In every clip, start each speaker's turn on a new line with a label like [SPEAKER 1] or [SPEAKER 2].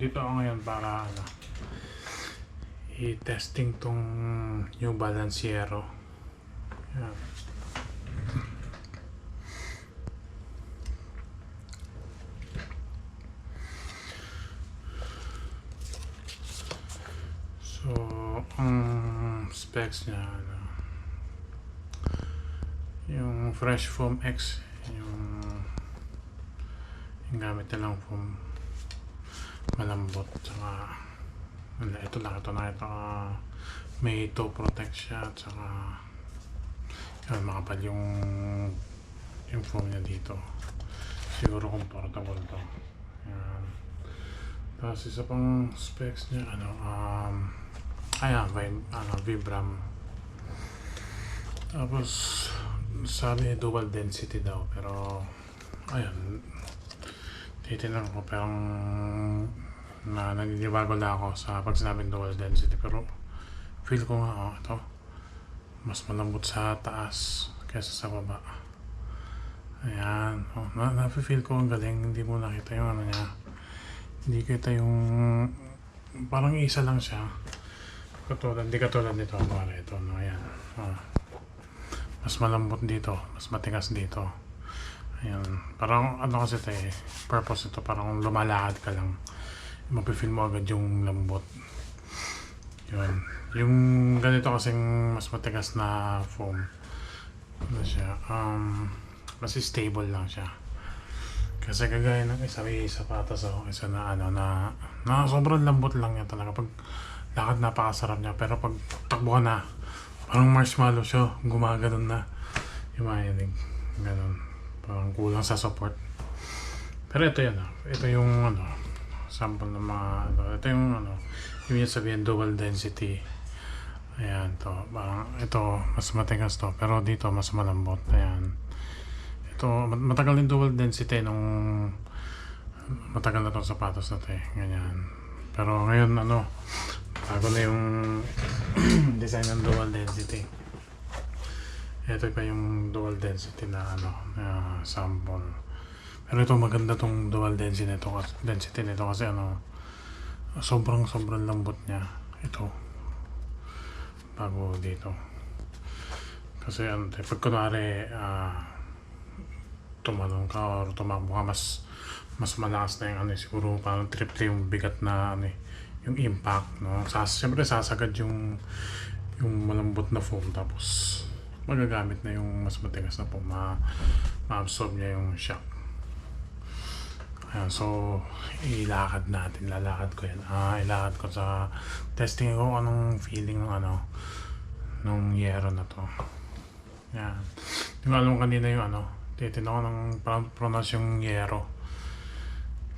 [SPEAKER 1] Dito ako ngayon para i-testing tong New Balanciero. Yan. So, ang specs niya yung Fresh Foam X, yung gamit nilang foam, malambot, saka ito may toe protect siya, saka yun, makapal yung foam niya dito, siguro comfortable to. Yan. Tapos isa pang specs niya Vibram. Tapos sabi dual density daw, pero ayun, titignan ko, parang naninibago na ako sa pag sinabing dual density, pero feel ko nga ito mas malambot sa taas kaysa sa baba. Ayan, na-feel ko ang galing. Hindi mo nakita yung niya, hindi kita yung parang isa lang siya, hindi katulad nito. Ito, ayan, mas malambot dito, mas matigas dito. Ayan, parang kasi ito purpose ito, parang lumalakad ka lang, mapifeel mo agad yung lambot. Yun, yung ganito kasing mas matigas na foam, siya, mas stable lang siya. Kasi kagaya ng may sapatos isa na sobrang lambot lang niya talaga. Pag lakad napakasarap niya, pero pag takbo ka na, parang marshmallow siya, gumaganon na yung mahinig, ganon, parang kulang sa support. Pero ito yan, ito yung sample ng mga ito yung yung sabihin dual density. Ayan, to parang ito mas matigas to, pero dito mas malambot. Ayan, ito matagal din dual density nung matagal na tong sapatos na to ganyan. Pero ngayon bago na yung design ng dual density. Ito pa yung dual density na sample. Pero ito maganda tong dual density nito kasi sobrang lambot niya ito bago dito. Kasi pag kunwari tumalong ka or tumakbo ka, mas malakas na yung siguro parang triple yung bigat na yung impact, siyempre sasagad yung malambot na foam, tapos magagamit na yung mas matigas na foam, ma-absorb niya yung shock. Ayan, so lalakad ko yan, ilakad ko sa testing ko anong feeling ng nung Yero na to. Yan, yung alam kanina yung titignan ko ng pronounce yung Yero,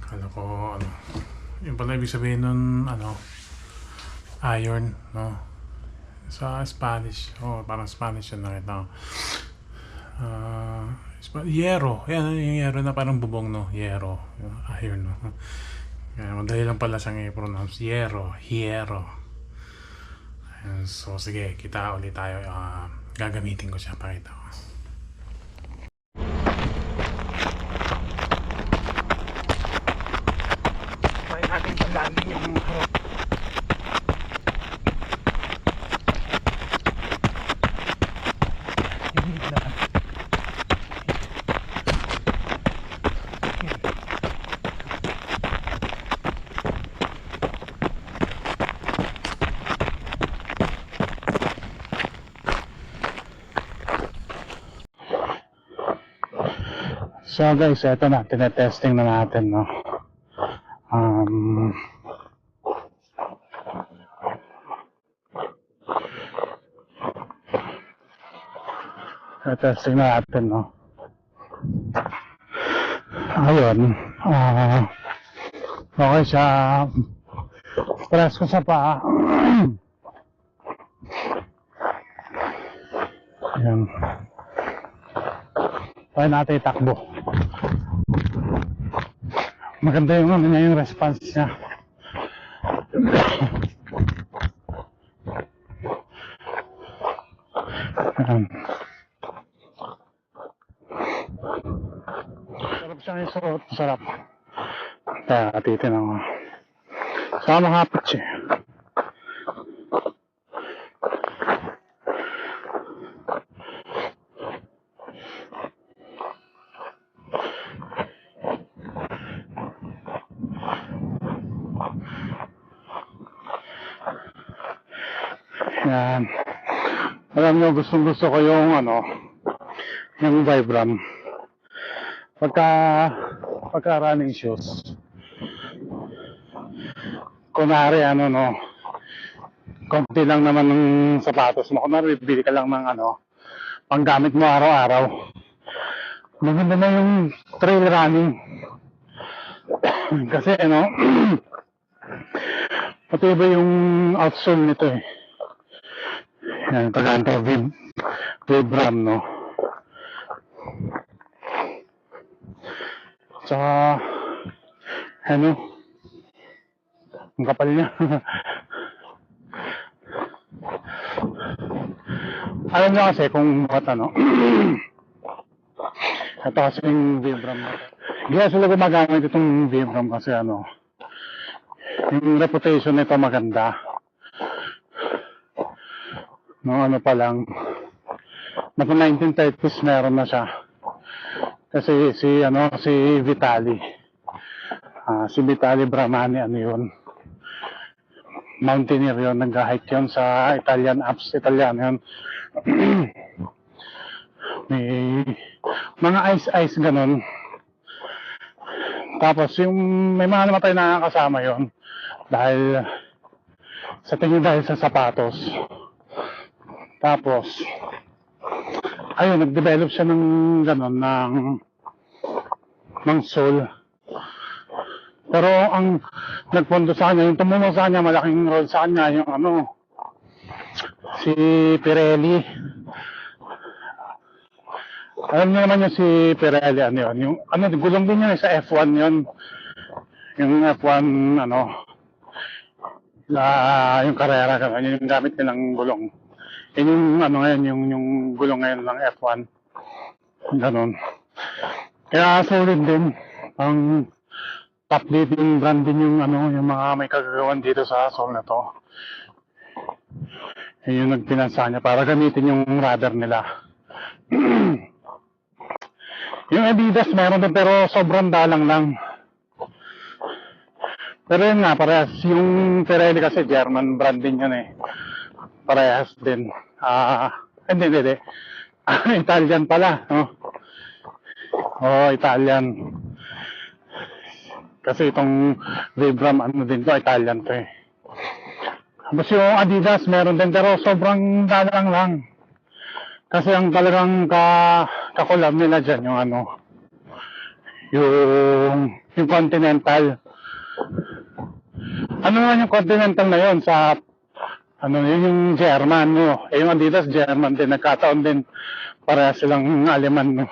[SPEAKER 1] kala ko yung pala ibig sabihin nun iron, sa Spanish, parang Spanish yun nakita ko. Yero, yan yung Yero na parang bubong, Yero, iron, kaya madali lang pala siyang i-pronounce, Yero. So sige, kita ulit tayo, gagamitin ko siya, pakita ko. May ating pagdali yung harap. So guys, eto na, tinetesting na natin, tinetesting na natin, ayun, okay siya, press ko sa paa, ayun, kaya natin itakbo. Maganda yung yung response niya. Sarap siyang isuot, sarap. Kaya titignan ko.
[SPEAKER 2] Sama hapit siya. Yan. Alam nyo, gustong gusto ko yung yung Vibram. Pagka running shoes. Kunwari konti lang naman ng sapatos mo. Kunwari bibili ka lang ng panggamit mo araw-araw. Maganda na yung trail running. Kasi matibay yung outsole nito eh. Yan, pagkanta Vibram, no? Tsaka, ang kapal niya. Alam niyo kasi kung bakit ito kasi yung Vibram na ito. Hindi sila gumagamit itong Vibram kasi yung reputation nito maganda. No, pa lang. Nasa 1930s meron na siya. Kasi si Vitali. Si Vitali Bramani, yun. Mountaineer yun, nag-hike yun sa Italian Alps. Italian yun. May mga ice ganun. Tapos may mga namatay na kasama yun. Dahil sa sapatos. Tapos, ayun, nag-develop siya ng gano'n, ng soul. Pero ang nagpondo sa kanya, yung tumulong sa kanya, malaking role sa kanya, yung si Pirelli. Alam niyo naman yung si Pirelli, yung gulong din yun sa F1 yun. Yung F1, yung karera, yung gamit nilang gulong. Yun yung yung gulong ngayon ng F1. Ganon. Kaya solid din. Ang top leading brand din yung mga may kagagawan dito sa Sol na to. Yung nagpinansa niya para gamitin yung rudder nila. Yung Adidas meron din pero sobrang dalang lang. Pero yun nga, parehas. Yung Pirelli kasi German brand din yun eh. Parehas din. Hindi. Italian pala, no? Italian. Kasi itong Vibram, din to, Italian to eh. Tapos yung Adidas, meron din, pero sobrang dalang lang. Kasi ang talagang kakulab nila dyan, yung Continental. Ano naman yung Continental na yun sa yung German, no? Yung Adidas, German din. Nagkataon din para silang Aleman, no?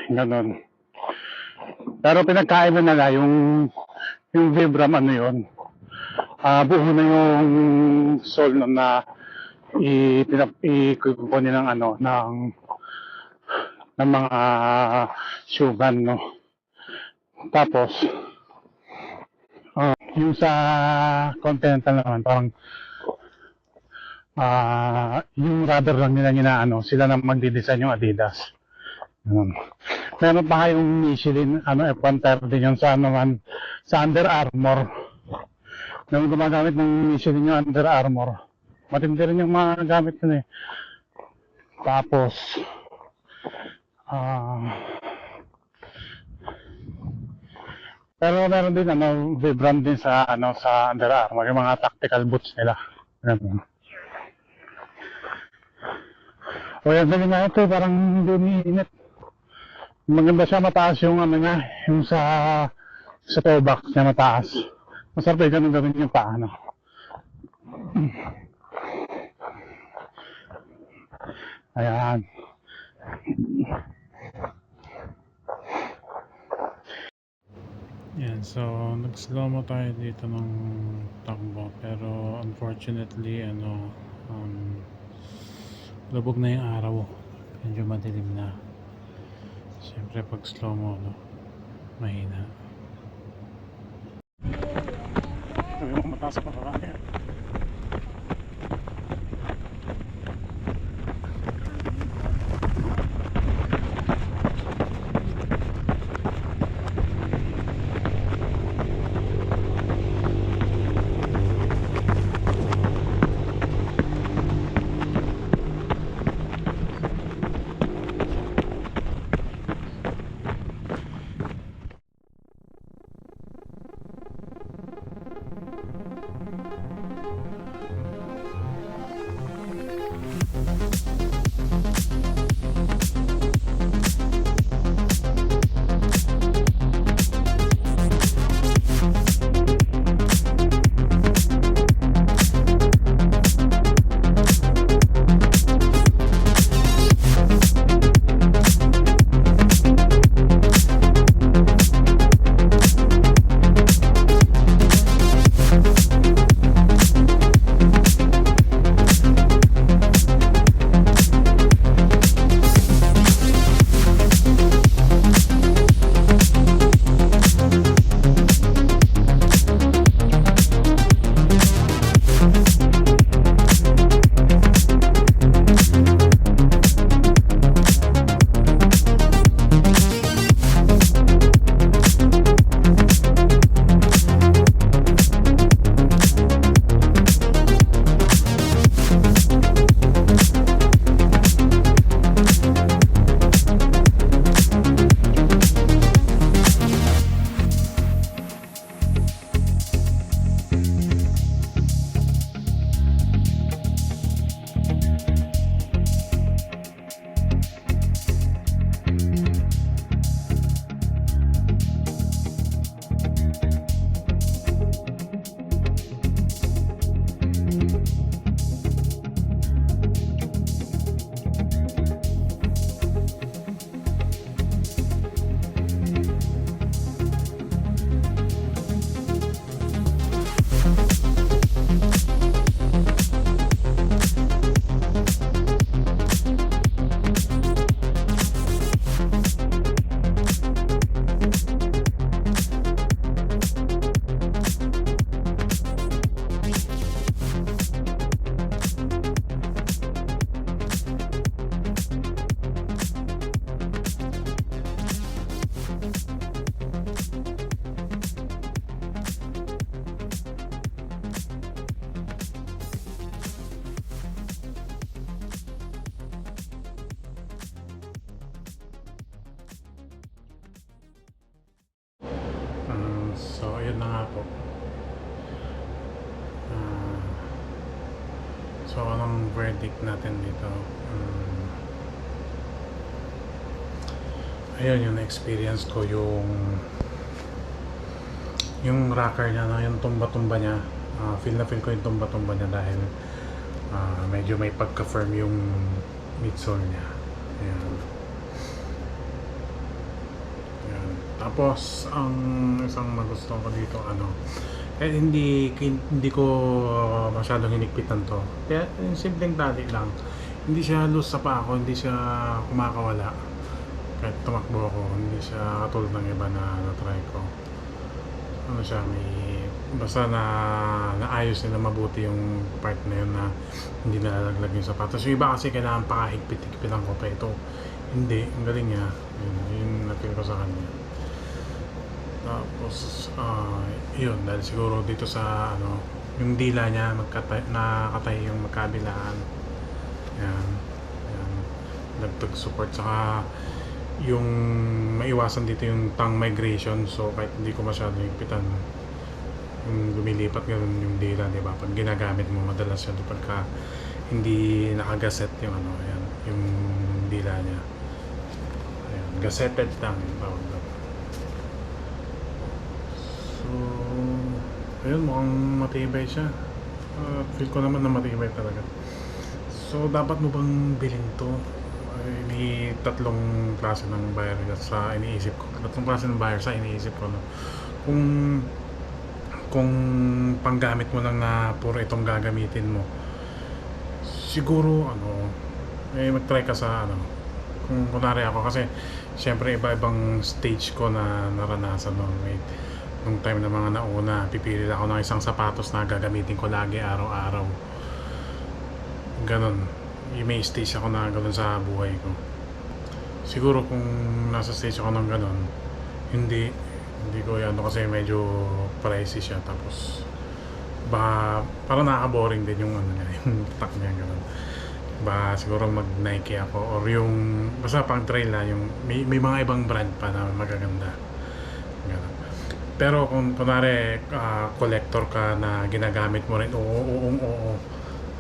[SPEAKER 2] Ganon. Pero pinagkaiba nila yung Vibram, yun. Buo na yung sole na ikukunin ng mga shoegan, no? Tapos, yung sa Continental naman, parang yung rubber lang nila sila na magdidesign yung Adidas. Meron pa yung Michelin, F130 yung sa Under Armour. Nung gumagamit ng Michelin yung Under Armour. Matindi rin yung mga gamit yun eh. Tapos, pero meron din Vibram din sa sa Under Armour, yung mga tactical boots nila. Yan din nga ito, parang hindi umiinit. Maganda siya, mataas yung niya, yung sa toe box niya mataas. Masarap ganun gawin yung paano. Ayan.
[SPEAKER 1] Yan, so nag-slow mo tayo dito ng takbo pero unfortunately lubog na yung araw, medyo madilim na. Siyempre pag slow mo mahina.
[SPEAKER 2] yung mataas pa sa kanya. So, ayun na nga po. So, anong verdict natin dito? Ayun, yung experience ko, yung rocker niya, no? Yung tumba-tumba niya. Feel na feel ko yung tumba-tumba niya dahil medyo may pagka-firm yung midsole niya. Ayan. Ayan. Tapos, ang isang nagustuhan ko dito, hindi ko masyadong hinigpitan to. Kaya yung simpleng tali lang. Hindi siya loose sa paa ko, hindi siya kumakawala. Kahit tumakbo ako, hindi siya katulad ng iba na na-try ko. Basta naayos nila mabuti yung part na yun na hindi nalalaglag yung sapatos. Yung iba kasi kailangan pakahigpit-higpitan ko pa ito. Hindi, ang galing niya. Yun na-feel ko sa kanya. Tapos, yun, dahil siguro dito sa, yung dila niya, nakatay yung magkabilaan. Yan. Dagdag support. Saka, yung maiwasan dito yung tongue migration. So, kahit hindi ko masyado higpitan, yung lumilipat ganun yung dila, di ba? Pag ginagamit mo, madalas yun pagka hindi nakagaset yung ayan, yung dila niya. Ayan, gazetted tongue yung tawag doon. So, ayun, mukhang matibay siya. Feel ko naman na matibay talaga. So, dapat mo bang bilhin to? May tatlong klase ng buyer sa iniisip ko. Tatlong klase ng buyer sa iniisip ko. No? Kung panggamit mo lang na puro itong gagamitin mo, siguro mag-try ka sa kung kunwari ako, kasi syempre iba-ibang stage ko na naranasan, no?
[SPEAKER 1] nung time na mga nauna, pipili ako ng isang sapatos na gagamitin ko lagi araw-araw. Ganon. May stage ako na ganon sa buhay ko. Siguro kung nasa stage ako ng ganon, hindi ko yan kasi medyo pricey siya. Tapos baka parang nakaka-boring din yung ano niya, yung tak niya ganon. Baka siguro mag Nike ako or yung basta pang trail na yung may mga ibang brand pa na magaganda. Ganon. Pero kung kunwari collector ka na ginagamit mo rin, oo.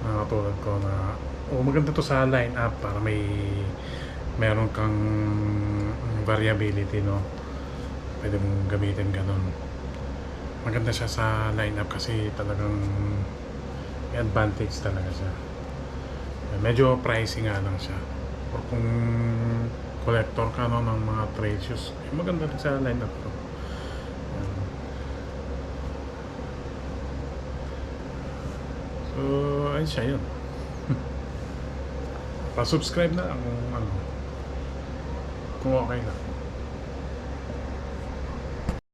[SPEAKER 1] Tulad ko na maganda to sa line up para meron kang variability, no? Pwede mong gamitin ganon. Maganda siya sa line up kasi talagang may advantage talaga siya. Medyo pricey nga lang siya. Or kung collector ka no, ng mga trail shoes, maganda rin sa line up to. So, ayun siya yun. Pa-subscribe na lang kung ano. Kung okay lang.